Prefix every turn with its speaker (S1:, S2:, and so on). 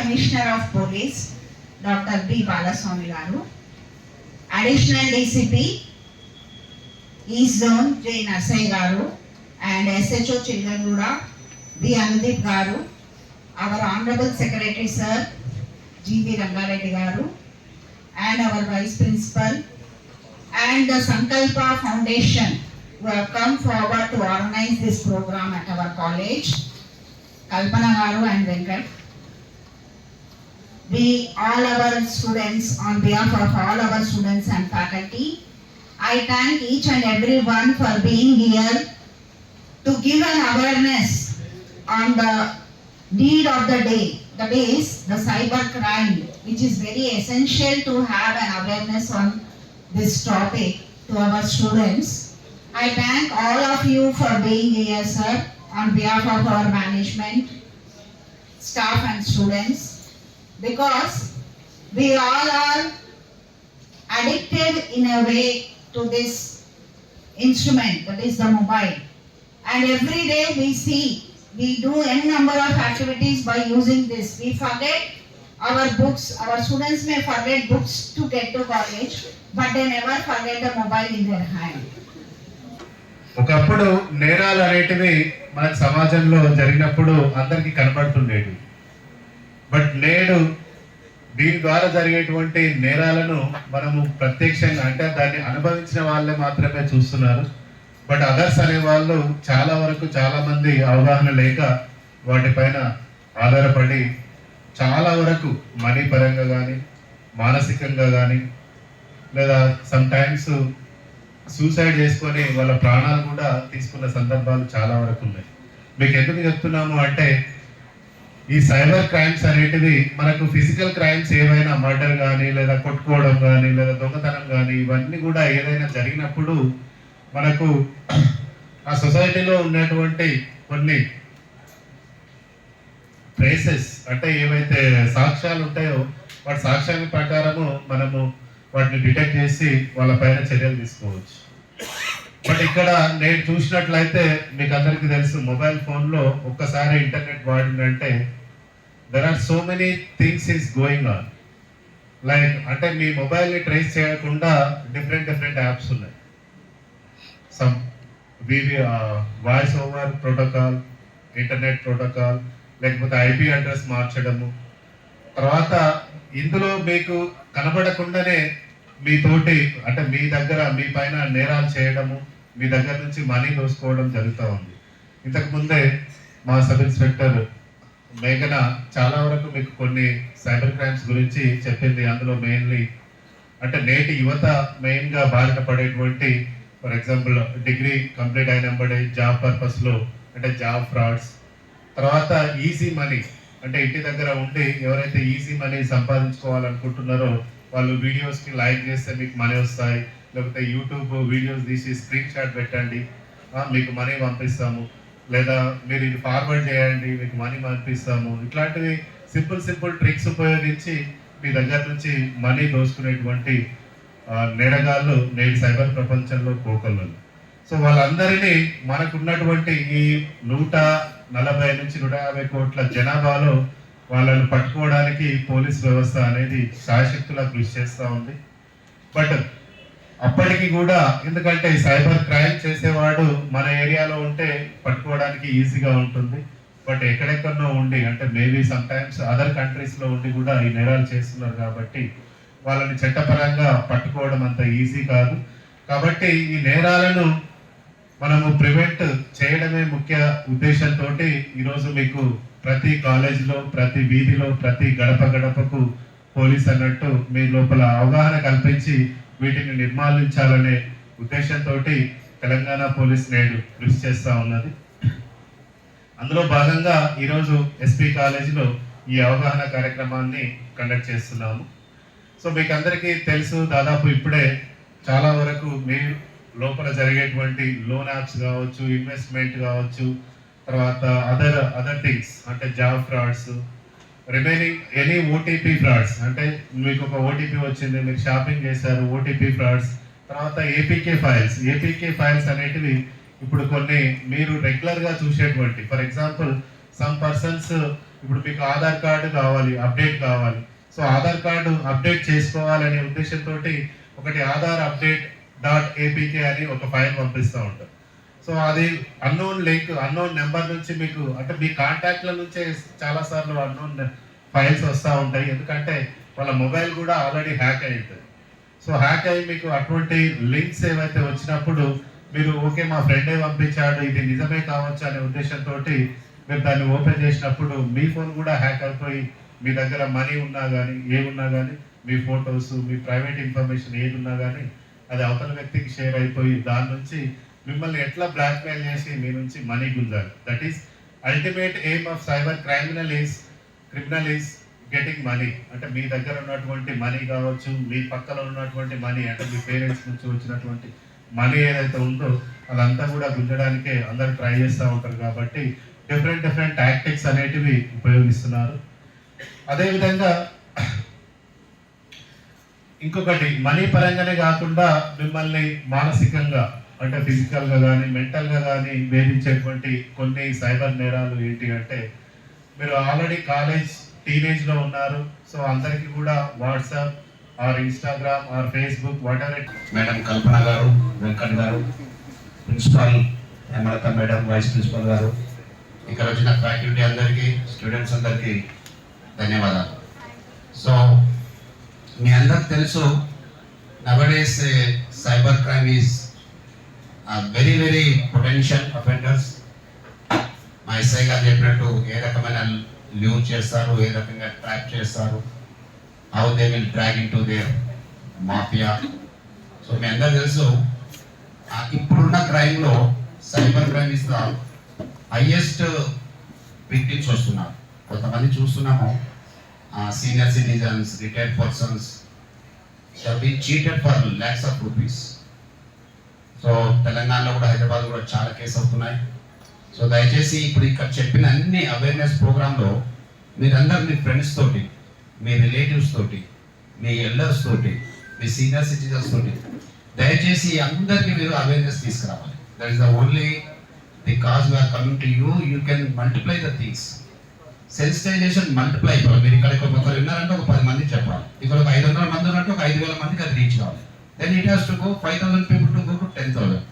S1: Commissioner of Police, Dr. B. Balaswamy Garu, Additional DCP, East Zone, J. Narsai Garu, and SHO Chilganguda, B. Anudeep Garu, our Honorable Secretary Sir, G.V. Rangareddy Garu, and our Vice Principal, and the Sankalpa Foundation, who have come forward to organize this program at our college, Kalpana Garu and Venkat. We, all our students, on behalf of all our students and faculty, I thank each and everyone for being here to give an awareness on the need of the day. The day is the cyber crime, which is very essential to have an awareness on this topic to our students. I thank all of you for being here, sir, on behalf of our management, staff and students, because we all are addicted in a way to this instrument, that is the mobile. And every day we do any number of activities by using this. We forget our books. Our students may forget books to get to college, but they never forget the mobile in their hand.
S2: ఒకప్పుడు నేరాలు అనేటివి మన సమాజంలో జరిగినప్పుడు అందరికీ కనబడుతుండేవి. But నేడు దీని ద్వారా జరిగేటువంటి నేరాలను మనము ప్రత్యక్షంగా అంటే దాన్ని అనుభవించిన వాళ్ళే మాత్రమే చూస్తున్నారు. బట్ అదర్స్ అనే వాళ్ళు చాలా వరకు చాలా మంది అవగాహన లేక వాటిపైన ఆధారపడి చాలా వరకు మనీ పరంగా కానీ మానసికంగా కానీ లేదా సమ్ టైమ్స్ సూసైడ్ చేసుకొని వాళ్ళ ప్రాణాలు కూడా తీసుకున్న సందర్భాలు చాలా వరకు ఉన్నాయి. మీకు ఎందుకు చెప్తున్నాము అంటే ఈ సైబర్ క్రైమ్స్ అనేటివి మనకు ఫిజికల్ క్రైమ్స్ ఏవైనా మర్డర్ కానీ లేదా కొట్టుకోవడం కానీ లేదా దొంగతనం కానీ ఇవన్నీ కూడా ఏదైనా జరిగినప్పుడు మనకు ఆ సొసైటీలో ఉన్నటువంటి కొన్ని ట్రేసెస్ అంటే ఏవైతే సాక్ష్యాలు ఉంటాయో వాటి సాక్ష్యాల ప్రకారము మనము వాటిని డిటెక్ట్ చేసి వాళ్ళ పైన చర్యలు తీసుకోవచ్చు. బట్ ఇక్కడ నేను చూసినట్లయితే మీకు అందరికీ తెలుసు, మొబైల్ ఫోన్లో ఒక్కసారి ఇంటర్నెట్ వాడిందంటే there are so many things is going on. Like అంటే మీ మొబైల్ని ట్రేస్ చేయకుండా డిఫరెంట్ యాప్స్ ఉన్నాయి. Some voice over protocol, internet protocol, లేకపోతే ఐపీ అడ్రస్ మార్చడము. తర్వాత ఇందులో మీకు కనబడకుండానే మీతోటి అంటే మీ దగ్గర మీ పైన నేరాలు చేయడము, మీ దగ్గర నుంచి మనీ దోసుకోవడం జరుగుతూ ఉంది. ఇంతకు ముందే మా సబ్ ఇన్స్పెక్టర్ మేఘన చాలా వరకు మీకు కొన్ని సైబర్ క్రైమ్స్ గురించి చెప్పింది. అందులో మెయిన్లీ అంటే నేటి యువత మెయిన్గా బారిన పడేటువంటి ఫర్ ఎగ్జాంపుల్ డిగ్రీ కంప్లీట్ అయినప్పుడే జాబ్ పర్పస్లో అంటే జాబ్ ఫ్రాడ్స్, తర్వాత ఈజీ మనీ అంటే ఇంటి దగ్గర ఉండి ఎవరైతే ఈజీ మనీ సంపాదించుకోవాలనుకుంటున్నారో వాళ్ళు వీడియోస్కి లైక్ చేస్తే మీకు మనీ వస్తాయి, లేకపోతే యూట్యూబ్ వీడియోస్ తీసి స్క్రీన్ షాట్ పెట్టండి మీకు మనీ పంపిస్తాము, లేదా మీరు ఇది ఫార్వర్డ్ చేయండి మీకు మనీ పంపిస్తాము. ఇట్లాంటివి సింపుల్ ట్రిక్స్ ఉపయోగించి మీ దగ్గర నుంచి మనీ దోసుకునేటువంటి నేరగాళ్ళు నేడు సైబర్ ప్రపంచంలో కోకొల్లలు. సో వాళ్ళందరినీ మనకున్నటువంటి ఈ 140 నుంచి 150 కోట్ల జనాభాలో వాళ్ళను పట్టుకోవడానికి పోలీస్ వ్యవస్థ అనేది శాయశక్తులా కృషి చేస్తూ ఉంది. బట్ అప్పటికి కూడా ఎందుకంటే సైబర్ క్రైమ్ చేసేవాడు మన ఏరియాలో ఉంటే పట్టుకోవడానికి ఈజీగా ఉంటుంది. బట్ ఎక్కడెక్కడో ఉండి అంటే మేబీ సమ్టైమ్స్ అదర్ కంట్రీస్లో ఉండి కూడా ఈ నేరాలు చేస్తున్నారు కాబట్టి వాళ్ళని చట్టపరంగా పట్టుకోవడం అంత ఈజీ కాదు. కాబట్టి ఈ నేరాలను మనము ప్రివెంట్ చేయడమే ముఖ్య ఉద్దేశంతో ఈరోజు మీకు ప్రతి కాలేజీలో, ప్రతి వీధిలో, ప్రతి గడపకు పోలీస్ అన్నట్టు మీ లోపల అవగాహన కల్పించి వీటిని నిర్మూలించాలనే ఉద్దేశంతో తెలంగాణ పోలీస్ నేడు కృషి చేస్తూ ఉన్నది. అందులో భాగంగా ఈరోజు ఎస్పీ కాలేజీలో ఈ అవగాహన కార్యక్రమాన్ని కండక్ట్ చేస్తున్నాము. సో మీకు అందరికీ తెలుసు, దాదాపు ఇప్పుడే చాలా వరకు మీ లోపల జరిగేటువంటి లోన్ యాప్స్ కావచ్చు, ఇన్వెస్ట్మెంట్ కావచ్చు, తర్వాత అదర్ థింగ్స్ అంటే job frauds, remaining any OTP frauds అంటే మీకు ఒక ఓటీపీ వచ్చింది, మీరు షాపింగ్ చేశారు, ఓటీపీ ఫ్రాడ్స్. తర్వాత ఏపీకే ఫైల్స్ అనేటివి ఇప్పుడు కొన్ని మీరు రెగ్యులర్గా చూసేటువంటి ఫర్ ఎగ్జాంపుల్ సమ్ పర్సన్స్ ఇప్పుడు మీకు ఆధార్ కార్డు కావాలి, అప్డేట్ కావాలి. సో ఆధార్ కార్డు అప్డేట్ చేసుకోవాలనే ఉద్దేశంతో ఒకటి ఆధార్ అప్డేట్ .apk అని ఒక ఫైల్ పంపిస్తూ ఉంటారు. సో అది అన్నోన్ లింక్, అన్నోన్ నెంబర్ నుంచి మీకు అంటే మీ కాంటాక్ట్ల నుంచే చాలాసార్లు అన్నోన్ ఫైల్స్ వస్తూ ఉంటాయి. ఎందుకంటే వాళ్ళ మొబైల్ కూడా ఆల్రెడీ హ్యాక్ అయి ఉంటుంది. సో హ్యాక్ అయ్యి మీకు అటువంటి లింక్స్ ఏవైతే వచ్చినప్పుడు మీరు ఓకే మా ఫ్రెండే పంపించాడు, ఇది నిజమే కావచ్చు అనే ఉద్దేశంతో మీరు దాన్ని ఓపెన్ చేసినప్పుడు మీ ఫోన్ కూడా హ్యాక్ అయిపోయి మీ దగ్గర మనీ ఉన్నా కానీ ఏమున్నా కానీ మీ ఫొటోస్, మీ ప్రైవేట్ ఇన్ఫర్మేషన్ ఏది ఉన్నా కానీ అది అవతల వ్యక్తికి షేర్ అయిపోయి దాని నుంచి మిమ్మల్ని ఎట్లా బ్లాక్మెయిల్ చేసి మీ నుంచి మనీ గుంజాలి. That is ultimate aim of cyber criminal is getting money. అంటే మీ దగ్గర ఉన్నటువంటి మనీ కావచ్చు, మీ పక్కన ఉన్నటువంటి మనీ, అంటే మీ పేరెంట్స్ నుంచి వచ్చినటువంటి మనీ ఏదైతే ఉందో అదంతా కూడా గుంజడానికే అందరూ ట్రై చేస్తూ ఉంటారు. కాబట్టి డిఫరెంట్ టాక్టిక్స్ అనేటివి ఉపయోగిస్తున్నారు. అదేవిధంగా ఇంకొకటి మనీ పరంగానే కాకుండా మిమ్మల్ని మానసికంగా అంటే ఫిజికల్గా కానీ మెంటల్గా కానీ వేధించేటువంటి కొన్ని సైబర్ నేరాలు ఏంటి అంటే, మీరు ఆల్రెడీ కాలేజ్ టీనేజ్లో ఉన్నారు. సో అందరికీ కూడా WhatsApp or Instagram or Facebook what ever it.
S3: Madam Kalpana garu, Venkat garu, principal Hemalatha madam, vice principal garu, ఇక్కడ వచ్చిన ఫ్యాకల్టీ అందరికీ, స్టూడెంట్స్ అందరికీ ధన్యవాదాలు. సో మీ అందరికి తెలుసు, nowadays cyber crime is very potential offenders. మా ఎస్ఐ గారు చెప్పినట్టు ఏ రకమైన లీవ్ చేస్తారు, ఏ రకంగా ట్రాప్ చేస్తారు, how they will drag into their mafia. So మీ అందరు తెలుసు, ఇప్పుడున్న క్రైమ్లో cyber crime is the highest victims వస్తున్నారు. కొంతమంది చూస్తున్నాము, senior citizens, retired persons have been cheated for lakhs of rupees. సో తెలంగాణలో కూడా, హైదరాబాద్ కూడా చాలా కేసు అవుతున్నాయి. సో దయచేసి ఇప్పుడు ఇక్కడ చెప్పిన అన్ని అవేర్నెస్ ప్రోగ్రాంలో మీరందరూ మీ ఫ్రెండ్స్ తోటి, మీ రిలేటివ్స్ తోటి, మీ ఎల్డర్స్ తోటి, మీ సీనియర్ సిటిజన్స్ తోటి దయచేసి అందరికీ మీరు అవేర్నెస్ తీసుకురావాలి. That is the only the cause we are coming to you. You can multiply the things. Sensitization multiply అయిపోవాలి. మీరు ఇక్కడ ఒకరు విన్నారంటే ఒక 10 మంది చెప్పాలి. ఇక్కడ ఒక 500 మంది ఉన్నట్టు ఒక 5,000 మందికి అది రీచ్ కావాలి. Then it has to go 5,000 people to go to 10,000.